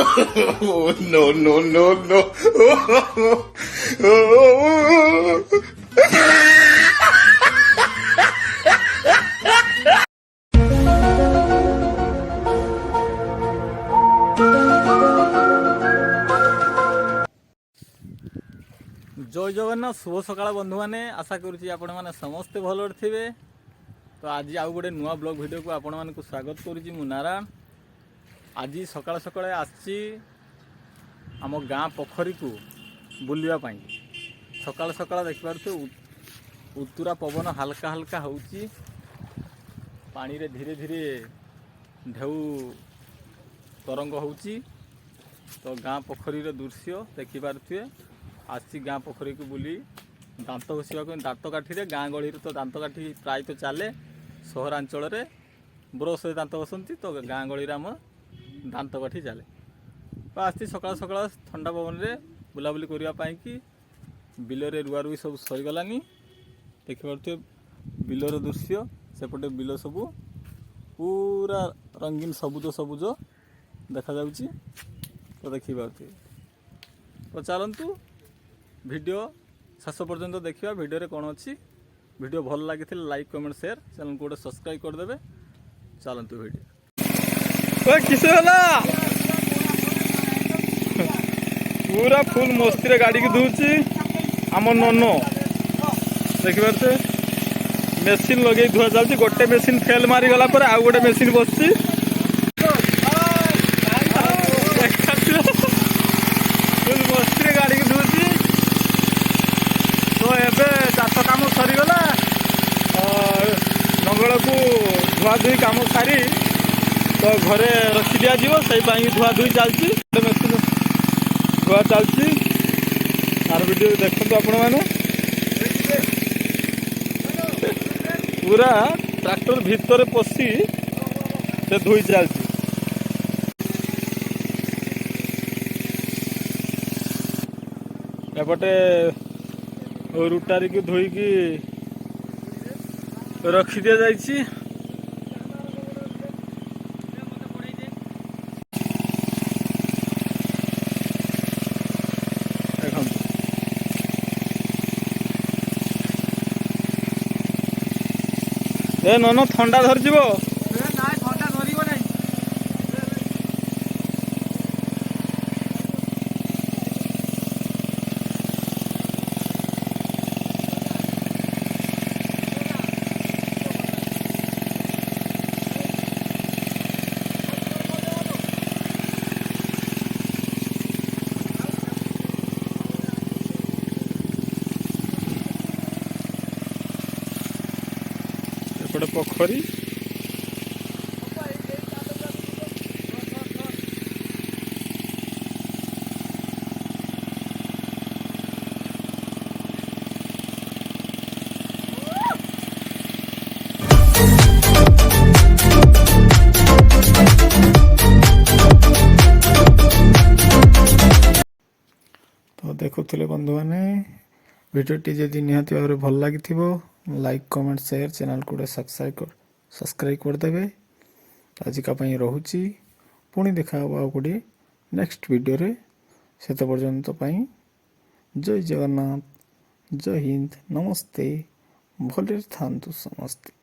Oh, no, no, no, no. जय जगन्नाथ शुभ सकाळ बंधु मैंने आशा करुँची आपण मैंने समस्ते भल थे। तो आज आउ गोटे नुआ ब्लॉग वीडियो को आपण मानक स्वागत करुँची मु नारायण। आज सकाळ सकाळ आसी आम गाँ पोखरी को बुलवाई सकाळ सकाळ देखिपे उत्तरा पवन हल्का हल्का होची पानी रे धीरे धीरे ढेउ तरंग होची। तो गाँ पोखरी दृश्य देखिपे आसी गाँ पोखरी को बुली दांत घषा दांत काठी गाँ गहली तो दांत काठी प्राय तो चले सहरांचल ब्रश दांत घसती तो गाँ गहली आम दांत काठी चले। तो आसी सकाळ सकाळ ठंडा पवन में बुलाबुली करने कि बिलरे रुआ रुई सब सरीगलानी देखिपे बिलर दृश्य सेपटे बिल सब पूरा रंगीन सबुज सबुज देखा जाउची। तो देखिपे तो चलतु वीडियो शेष पर्यंत देखा वीडियो कौन अच्छी वीडियो भल लगी लाइक कमेंट शेयर चैनल को गोटे सब्सक्राइब करदे। चलतु वीडियो किस पूरा फुल मस्ती रे गाड़ी की धुची आम ननो देखिपे मेसीन लगे धुआ चलती गोटे मेसीन फेल मारी गला पर आउ गोटे मेसीन बसची फुल मस्ती रे गाड़ी की धुची। तो एवं चाष कम सरीगला नंगल को धुआ धुई कम सारी तो घरे रखी दिज्व से धुआ धुई चलती मेसीन धुआ चलती आर वीडियो देखते आपण मैंने पूरा ट्रैक्टर भितर पशि से धुई चलती। एपटे रुटारी की धोईकी रखी दि जाइए। ए नन ठंडा धरजिव पोखरी तो देखुले बंधु मैंने वीडियोटी जदि निहाती भाव भल लगी लाइक कमेंट शेयर चैनल को सब्सक्राइब करदे। आज का रोची पुणी देखा गोटे नेक्स्ट वीडियो रे से पर्यंत जय जगन्नाथ जय हिंद नमस्ते भले था समस्ते।